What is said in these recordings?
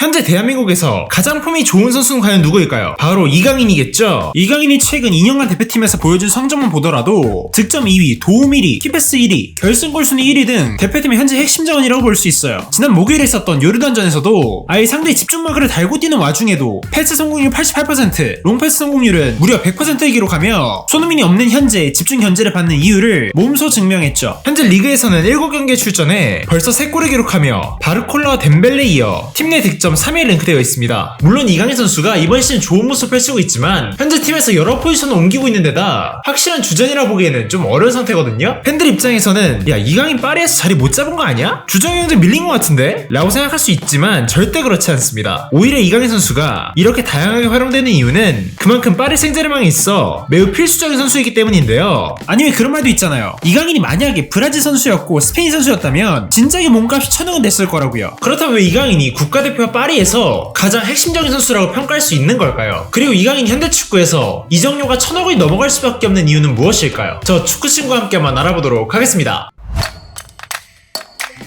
현재 대한민국에서 가장 폼이 좋은 선수는 과연 누구일까요? 바로 이강인이겠죠. 이강인이 최근 2년간 대표팀에서 보여준 성적만 보더라도 득점 2위, 도움 1위, 키패스 1위, 결승골 순위 1위 등 대표팀의 현재 핵심 자원이라고 볼 수 있어요. 지난 목요일에 있었던 요르단전에서도 아예 상대의 집중마크를 달고 뛰는 와중에도 패스 성공률 88%, 롱패스 성공률은 무려 100%를 기록하며 손흥민이 없는 현재 집중 견제를 받는 이유를 몸소 증명했죠. 현재 리그에서는 7경기에 출전해 벌써 3골을 기록하며 바르콜라와 덴벨레에 이어 팀 내 득점 3위에 랭크되어 있습니다. 물론 이강인 선수가 이번 시즌 좋은 모습을 펼치고 있지만 현재 팀에서 여러 포지션을 옮기고 있는 데다 확실한 주전이라 보기에는 좀 어려운 상태거든요. 팬들 입장에서는 야 이강인 파리에서 자리 못 잡은 거 아니야? 주전 형제 밀린 것 같은데? 라고 생각할 수 있지만 절대 그렇지 않습니다. 오히려 이강인 선수가 이렇게 다양하게 활용되는 이유는 그만큼 파리 생제르맹에 있어 매우 필수적인 선수이기 때문인데요. 아니면 그런 말도 있잖아요. 이강인이 만약에 브라질 선수였고 스페인 선수였다면 진작에 몸값이 1000억은 됐을 거라고요. 그렇다면 왜 이강인이 국가대표 파리에서 가장 핵심적인 선수라고 평가할 수 있는 걸까요? 그리고 이강인 현대축구에서 이적료가 1000억이 넘어갈 수밖에 없는 이유는 무엇일까요? 저 축구친구와 함께 한번 알아보도록 하겠습니다.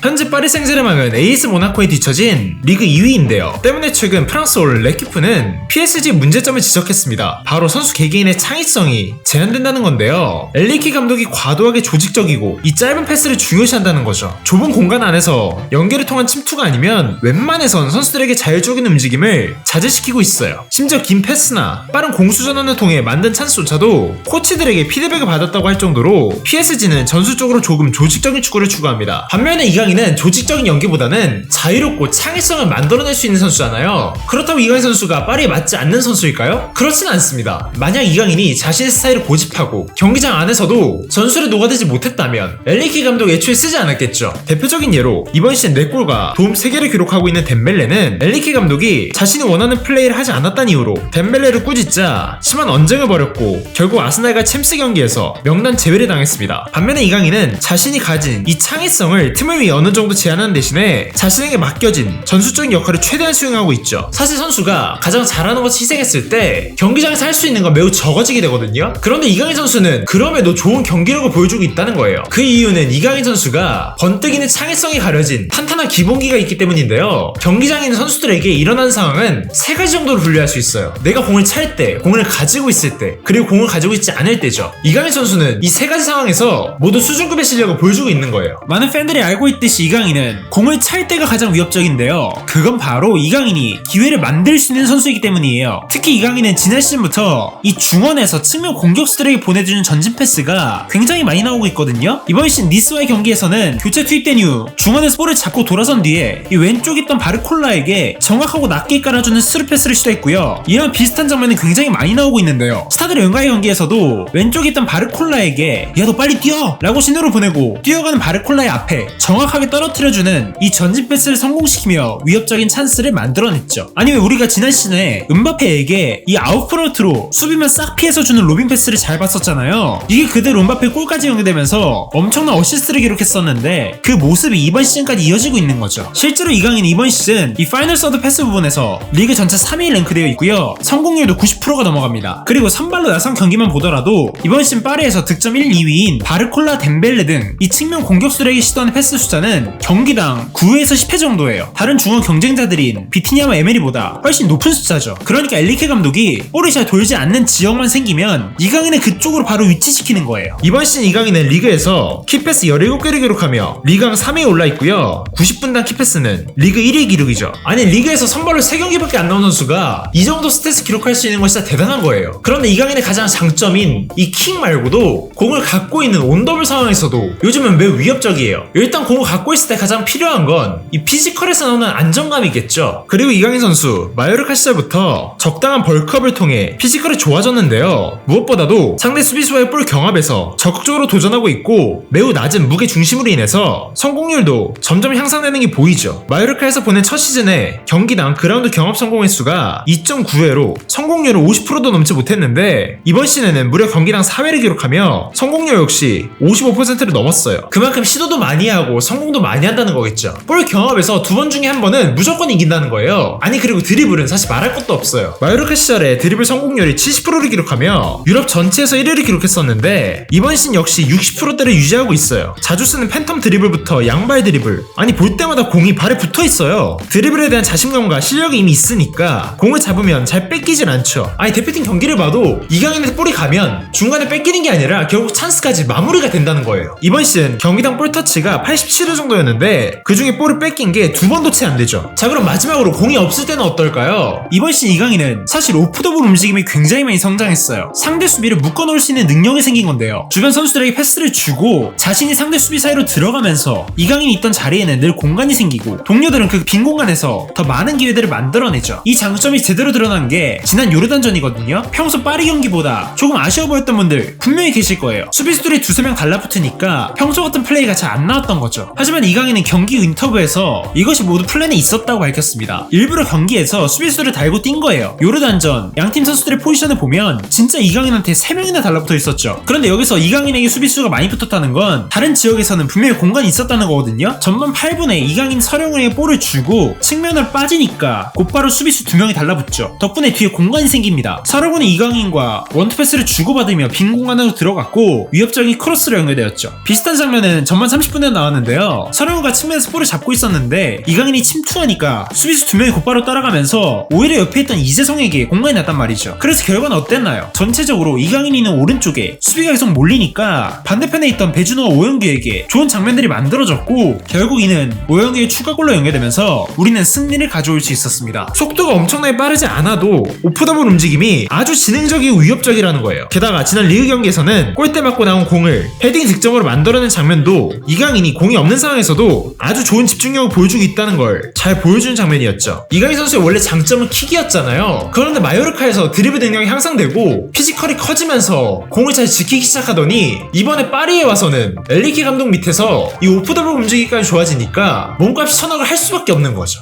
현재 파리 생제르맹은 AS 모나코에 뒤처진 리그 2위인데요. 때문에 최근 프랑스 올 레키프는 PSG 문제점을 지적했습니다. 바로 선수 개개인의 창의성이 제한된다는 건데요. 엘리키 감독이 과도하게 조직적이고 이 짧은 패스를 중요시한다는 거죠. 좁은 공간 안에서 연계를 통한 침투가 아니면 웬만해선 선수들에게 자율적인 움직임을 자제시키고 있어요. 심지어 긴 패스나 빠른 공수 전환을 통해 만든 찬스조차도 코치들에게 피드백을 받았다고 할 정도로 PSG는 전술적으로 조금 조직적인 축구를 추구합니다. 반면에 이강인은 조직적인 연기보다는 자유롭고 창의성을 만들어낼 수 있는 선수잖아요. 그렇다고 이강인 선수가 파리에 맞지 않는 선수일까요? 그렇진 않습니다. 만약 이강인이 자신의 스타일을 고집하고 경기장 안에서도 전술에 녹아들지 못했다면 엘리키 감독 애초에 쓰지 않았겠죠. 대표적인 예로 이번 시즌 4골과 도움 3개를 기록하고 있는 덴벨레는 엘리키 감독이 자신이 원하는 플레이를 하지 않았다는 이유로 덴벨레를 꾸짖자 심한 언쟁을 벌였고 결국 아스날과 챔스 경기에서 명단 제외를 당했습니다. 반면에 이강인은 자신이 가진 이 창의성을 팀을 위해 어느 정도 제한하는 대신에 자신에게 맡겨진 전술적인 역할을 최대한 수행하고 있죠. 사실 선수가 가장 잘하는 것을 희생했을 때 경기장에서 할 수 있는 건 매우 적어지게 되거든요. 그런데 이강인 선수는 그럼에도 좋은 경기력을 보여주고 있다는 거예요. 그 이유는 이강인 선수가 번뜩이는 창의성이 가려진 탄탄한 기본기가 있기 때문인데요. 경기장에 있는 선수들에게 일어나는 상황은 3가지 정도로 분류할 수 있어요. 내가 공을 찰 때, 공을 가지고 있을 때, 그리고 공을 가지고 있지 않을 때죠. 이강인 선수는 이 3가지 상황에서 모두 수준급의 실력을 보여주고 있는 거예요. 많은 팬들이 알고 있듯이 이강인은 공을 찰 때가 가장 위협적인데요. 그건 바로 이강인이 기회를 만들 수 있는 선수이기 때문이에요. 특히 이강인은 지난 시즌부터 이 중원에서 측면 공격수들에게 보내주는 전진 패스가 굉장히 많이 나오고 있거든요. 이번 시즌 니스와의 경기에서는 교체 투입된 이후 중원에서 볼을 잡고 돌아선 뒤에 이 왼쪽에 있던 바르콜라에게 정확하고 낮게 깔아주는 스루 패스를 시도했고요. 이런 비슷한 장면이 굉장히 많이 나오고 있는데요. 스타들의 연가의 경기에서도 왼쪽에 있던 바르콜라에게 야 너 빨리 뛰어! 라고 신호를 보내고 뛰어가는 바르콜라의 앞에 정확하게 떨어뜨려주는 이 전진 패스를 성공시키며 위협적인 찬스를 만들어냈죠. 아니면 우리가 지난 시즌에 음바페에게 이 아웃프런트로 수비만 싹 피해서 주는 로빙 패스를 잘 봤었잖아요. 이게 그대로 음바페 골까지 연계되면서 엄청난 어시스트를 기록했었는데 그 모습이 이번 시즌까지 이어지고 있는 거죠. 실제로 이강인은 이번 시즌 이 파이널 서드 패스 부분에서 리그 전체 3위 랭크되어 있고요. 성공률도 90%가 넘어갑니다. 그리고 선발로 나선 경기만 보더라도 이번 시즌 파리에서 득점 1, 2위인 바르콜라, 덴벨레 등 이 측면 공격수들에게 시도하는 패스 숫자는 경기당 9에서 10회 정도예요. 다른 중원 경쟁자들인 비티냐와 에메리보다 훨씬 높은 숫자죠. 그러니까 엘리케 감독이 볼이 잘 돌지 않는 지역만 생기면 이강인을 그쪽으로 바로 위치시키는 거예요. 이번 시즌 이강인은 리그에서 키패스 17개를 기록하며 리강 3위에 올라있고요. 90분당 키패스는 리그 1위 기록이죠. 아니 리그에서 선발로 3경기밖에 안 나온 선수가 이 정도 스탯을 기록할 수 있는 건 진짜 대단한 거예요. 그런데 이강인의 가장 장점인 이 킥 말고도 공을 갖고 있는 온더블 상황에서도 요즘은 매우 위협적이에요. 일단 공을 갖고 있을 때 가장 필요한 건 이 피지컬에서 나오는 안정감이겠죠. 그리고 이강인 선수 마요르카 시절부터 적당한 벌크업을 통해 피지컬이 좋아졌는데요. 무엇보다도 상대 수비수와의 볼 경합에서 적극적으로 도전하고 있고 매우 낮은 무게 중심으로 인해서 성공률도 점점 향상되는 게 보이죠. 마요르카에서 보낸 첫 시즌에 경기당 그라운드 경합 성공 횟수가 2.9회로 성공률은 50%도 넘지 못했는데 이번 시즌에는 무려 경기당 4회를 기록하며 성공률 역시 55%를 넘었어요. 그만큼 시도도 많이 하고 성공 성공도 많이 한다는 거겠죠. 볼 경합에서 2번 중에 1번은 무조건 이긴다는 거예요. 아니 그리고 드리블은 사실 말할 것도 없어요. 마요르카 시절에 드리블 성공률이 70%를 기록하며 유럽 전체에서 1위를 기록했었는데 이번 시즌 역시 60%대를 유지하고 있어요. 자주 쓰는 팬텀 드리블부터 양발 드리블, 아니 볼 때마다 공이 발에 붙어 있어요. 드리블에 대한 자신감과 실력이 이미 있으니까 공을 잡으면 잘 뺏기질 않죠. 아니 대표팀 경기를 봐도 이강인한테 볼이 가면 중간에 뺏기는 게 아니라 결국 찬스까지 마무리가 된다는 거예요. 이번 시즌 경기당 볼 터치가 87회 정도였는데 그 중에 볼을 뺏긴 게 2번도 채 안 되죠. 자 그럼 마지막으로 공이 없을 때는 어떨까요? 이번 시즌 이강인은 사실 오프더볼 움직임이 굉장히 많이 성장했어요. 상대 수비를 묶어놓을 수 있는 능력이 생긴 건데요. 주변 선수들에게 패스를 주고 자신이 상대 수비 사이로 들어가면서 이강인이 있던 자리에는 늘 공간이 생기고 동료들은 그 빈 공간에서 더 많은 기회들을 만들어내죠. 이 장점이 제대로 드러난 게 지난 요르단전이거든요. 평소 파리 경기보다 조금 아쉬워 보였던 분들 분명히 계실 거예요. 수비수들이 2-3명 달라붙으니까 평소 같은 플레이가 잘 안 나왔던 거죠. 하지만 이강인은 경기 인터뷰에서 이것이 모두 플랜에 있었다고 밝혔습니다. 일부러 경기에서 수비수들을 달고 뛴 거예요. 요르단전 양팀 선수들의 포지션을 보면 진짜 이강인한테 3명이나 달라붙어 있었죠. 그런데 여기서 이강인에게 수비수가 많이 붙었다는 건 다른 지역에서는 분명히 공간이 있었다는 거거든요. 전반 8분에 이강인 서령우에게 볼을 주고 측면을 빠지니까 곧바로 수비수 2명이 달라붙죠. 덕분에 뒤에 공간이 생깁니다. 서령우는 이강인과 원투패스를 주고받으며 빈 공간으로 들어갔고 위협적인 크로스로 연결되었죠. 비슷한 장면은 전반 30분에 나왔는데요. 서령우가 측면에서 볼을 잡고 있었는데 이강인이 침투하니까 수비수 2명이 곧바로 따라가면서 오히려 옆에 있던 이재성에게 공간이 났단 말이죠. 그래서 결과는 어땠나요? 전체적으로 이강인이 있는 오른쪽에 수비가 계속 몰리니까 반대편에 있던 배준호와 오영규에게 좋은 장면들이 만들어졌고 결국 이는 오영규의 추가골로 연결되면서 우리는 승리를 가져올 수 있었습니다. 속도가 엄청나게 빠르지 않아도 오프더볼 움직임이 아주 지능적이고 위협적이라는 거예요. 게다가 지난 리그 경기에서는 골대 맞고 나온 공을 헤딩 득점으로 만들어낸 장면도 이강인이 공이 없는 상황에서도 아주 좋은 집중력을 보여주고 있다는 걸 잘 보여주는 장면이었죠. 이강인 선수의 원래 장점은 킥이었잖아요. 그런데 마요르카에서 드리블 능력이 향상되고 피지컬이 커지면서 공을 잘 지키기 시작하더니 이번에 파리에 와서는 엘리키 감독 밑에서 이 오프더볼 움직이기까지 좋아지니까 몸값이 천억을 할 수밖에 없는 거죠.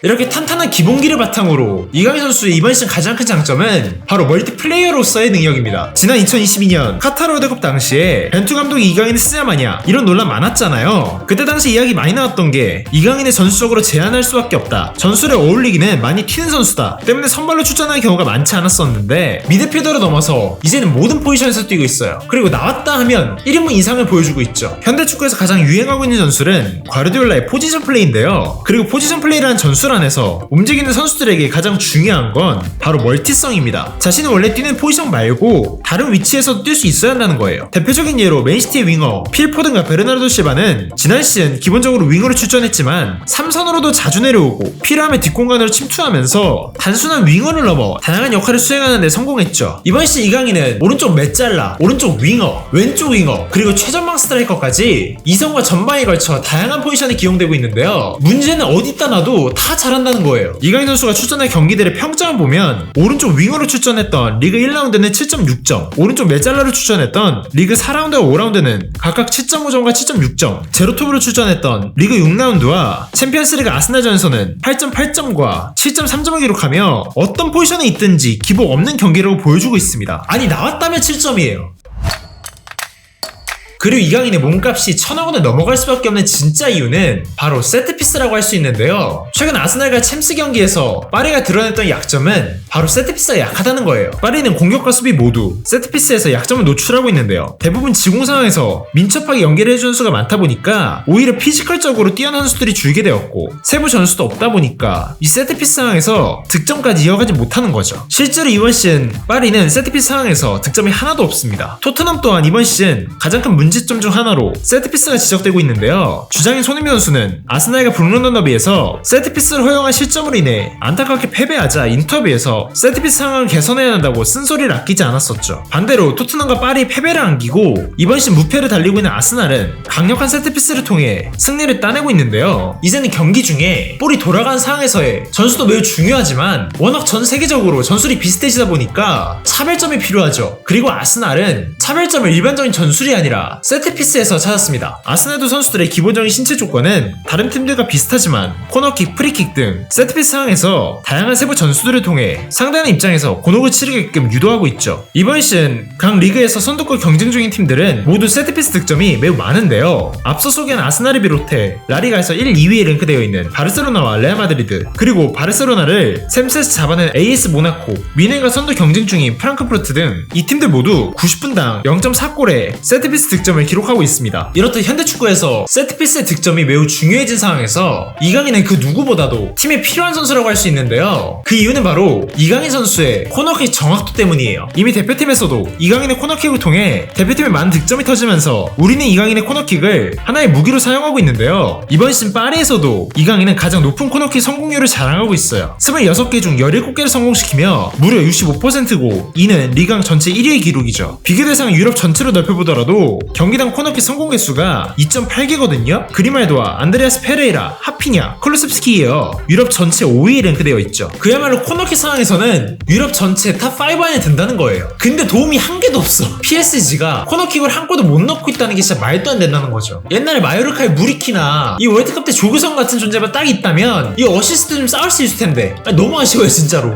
이렇게 탄탄한 기본기를 바탕으로 이강인 선수의 이번 시즌 가장 큰 장점은 바로 멀티플레이어로서의 능력입니다. 지난 2022년 카타르 월드컵 당시에 벤투 감독이 이강인을 쓰냐 마냐 이런 논란 많았잖아요. 그때 당시 이야기 많이 나왔던 게 이강인을 전술적으로 제한할 수밖에 없다, 전술에 어울리기는 많이 튀는 선수다 때문에 선발로 출전하는 경우가 많지 않았었는데 미드필더로 넘어서 이제는 모든 포지션에서 뛰고 있어요. 그리고 나왔다 하면 1인분 이상을 보여주고 있죠. 현대축구에서 가장 유행하고 있는 전술은 과르디올라의 포지션 플레이인데요. 그리고 포지션 플레이라는 전술 안에서 움직이는 선수들에게 가장 중요한 건 바로 멀티성입니다. 자신은 원래 뛰는 포지션 말고 다른 위치에서도 뛸 수 있어야 한다는 거예요. 대표적인 예로 맨시티의 윙어 필 포든과 베르나르도 실바는 지난 시즌 기본적으로 윙어로 출전했지만 3선으로도 자주 내려오고 필요하면 뒷공간으로 침투하면서 단순한 윙어를 넘어 다양한 역할을 수행하는 데 성공했죠. 이번 시즌 이강인은 오른쪽 메잘라, 오른쪽 윙어, 왼쪽 윙어, 그리고 최전방 스트라이커까지 이선과 전방에 걸쳐 다양한 포지션에 기용되고 있는데요. 문제는 어디다 놔도 다 잘한다는 거예요. 이강인 선수가 출전한 경기들의 평점을 보면 오른쪽 윙어로 출전했던 리그 1라운드는 7.6점, 오른쪽 메잘라로 출전했던 리그 4라운드와 5라운드는 각각 7.5점과 7.6점, 제로톱으로 출전했던 리그 6라운드와 챔피언스리그 아스날전에서는 8.8점과 7.3점을 기록하며 어떤 포지션에 있든지 기복 없는 경기라고 보여주고 있습니다. 아니 나왔다면 7점이에요. 그리고 이강인의 몸값이 1000억원을 넘어갈 수밖에 없는 진짜 이유는 바로 세트피스라고 할 수 있는데요. 최근 아스날과 챔스 경기에서 파리가 드러냈던 약점은 바로 세트피스가 약하다는 거예요. 파리는 공격과 수비 모두 세트피스에서 약점을 노출하고 있는데요. 대부분 지공 상황에서 민첩하게 연계를 해주는 선수가 많다 보니까 오히려 피지컬적으로 뛰어난 선수들이 줄게 되었고 세부 전수도 없다 보니까 이 세트피스 상황에서 득점까지 이어가지 못하는 거죠. 실제로 이번 시즌 파리는 세트피스 상황에서 득점이 하나도 없습니다. 토트넘 또한 이번 시즌 가장 큰 문제점 중 하나로 세트피스가 지적되고 있는데요. 주장인 손흥민 선수는 아스날과 북런던 더비에서 세트피스를 허용한 실점으로 인해 안타깝게 패배하자 인터뷰에서 세트피스 상황을 개선해야 한다고 쓴소리를 아끼지 않았었죠. 반대로 토트넘과 파리 패배를 안기고 이번 시즌 무패를 달리고 있는 아스날은 강력한 세트피스를 통해 승리를 따내고 있는데요. 이제는 경기 중에 볼이 돌아간 상황에서의 전술도 매우 중요하지만 워낙 전 세계적으로 전술이 비슷해지다 보니까 차별점이 필요하죠. 그리고 아스날은 차별점을 일반적인 전술이 아니라 세트피스에서 찾았습니다. 아스날도 선수들의 기본적인 신체 조건은 다른 팀들과 비슷하지만 코너킥, 프리킥 등 세트피스 상황에서 다양한 세부 전술들을 통해 상대하는 입장에서 곤혹을 치르게끔 유도하고 있죠. 이번 시즌 각 리그에서 선두권 경쟁 중인 팀들은 모두 세트피스 득점이 매우 많은데요. 앞서 소개한 아스날을 비롯해 라리가에서 1, 2위에 랭크되어 있는 바르셀로나와 레알 마드리드, 그리고 바르셀로나를 샘세스 잡아낸 AS 모나코, 미넨과 선두 경쟁 중인 프랑크푸르트 등 이 팀들 모두 90분당 0.4골의 세트피스 득점을 기록하고 있습니다. 이렇듯 현대축구에서 세트피스의 득점이 매우 중요해진 상황에서 이강인은 그 누구보다도 팀에 필요한 선수라고 할 수 있는데요. 그 이유는 바로 이강인 선수의 코너킥 정확도 때문이에요. 이미 대표팀에서도 이강인의 코너킥을 통해 대표팀에 많은 득점이 터지면서 우리는 이강인의 코너킥을 하나의 무기로 사용하고 있는데요. 이번 시즌 파리에서도 이강인은 가장 높은 코너킥 성공률을 자랑하고 있어요. 26개 중 17개를 성공시키며 무려 65%고 이는 리강 전체 1위의 기록이죠. 비교 대상을 유럽 전체로 넓혀보더라도 경기당 코너킥 성공 개수가 2.8개거든요. 그리말도와 안드레아스 페레이라, 하피냐, 콜루셉스키에 이어 유럽 전체 5위에 랭크되어 있죠. 그야말로 코너킥 상황에서는 유럽 전체 탑 5 안에 든다는 거예요. 근데 도움이 한 개도 없어. PSG가 코너킥을 한 골도 못 넣고 있다는 게 진짜 말도 안 된다는 거죠. 옛날에 마요르카의 무리키나 이 월드컵 때 조규성 같은 존재만 딱 있다면 이 어시스트 좀 쌓을 수 있을 텐데 너무 아쉬워요 진짜로.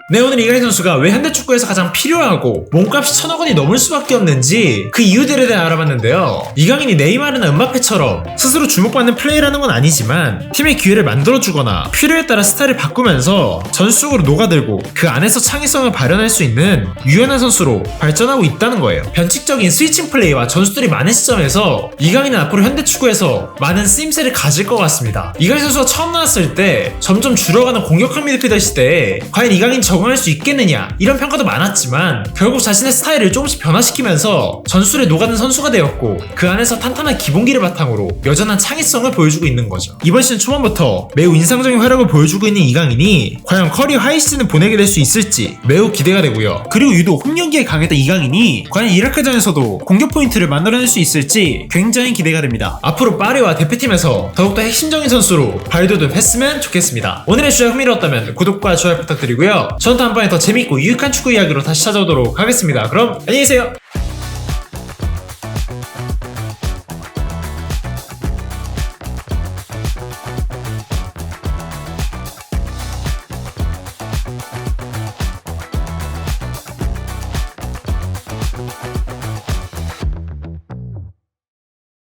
네, 오늘 이강인 선수가 왜 현대축구에서 가장 필요하고 몸값이 1,000억 원이 넘을 수밖에 없는지 그 이유들에 대해 알아봤는데요. 이강인이 네이마르나 음바페처럼 스스로 주목받는 플레이를 하는 건 아니지만 팀의 기회를 만들어주거나 필요에 따라 스타일을 바꾸면서 전술적으로 녹아들고 그 안에서 창의성을 발현할 수 있는 유연한 선수로 발전하고 있다는 거예요. 변칙적인 스위칭 플레이와 전술들이 많은 시점에서 이강인은 앞으로 현대축구에서 많은 쓰임새를 가질 것 같습니다. 이강인 선수가 처음 나왔을 때 점점 줄어가는 공격형 미드필더 시대에 과연 이강인 적응할 수 있겠느냐 이런 평가도 많았지만 결국 자신의 스타일을 조금씩 변화시키면서 전술에 녹아든 선수가 되었고 그 안에서 탄탄한 기본기를 바탕으로 여전한 창의성을 보여주고 있는 거죠. 이번 시즌 초반부터 매우 인상적인 활약을 보여주고 있는 이강인이 과연 커리어 하이 시즌을 보내게 될 수 있을지 매우 기대가 되고요. 그리고 유독 홈경기에 강했던 이강인이 과연 이라크전에서도 공격 포인트를 만들어낼 수 있을지 굉장히 기대가 됩니다. 앞으로 파리와 대표팀에서 더욱더 핵심적인 선수로 발돋움 했으면 좋겠습니다. 오늘의 주제 흥미로웠다면 구독과 좋아요 부탁드리고요. 저는 다음번에 더 재밌고 유익한 축구 이야기로 다시 찾아오도록 하겠습니다. 그럼 안녕히 계세요.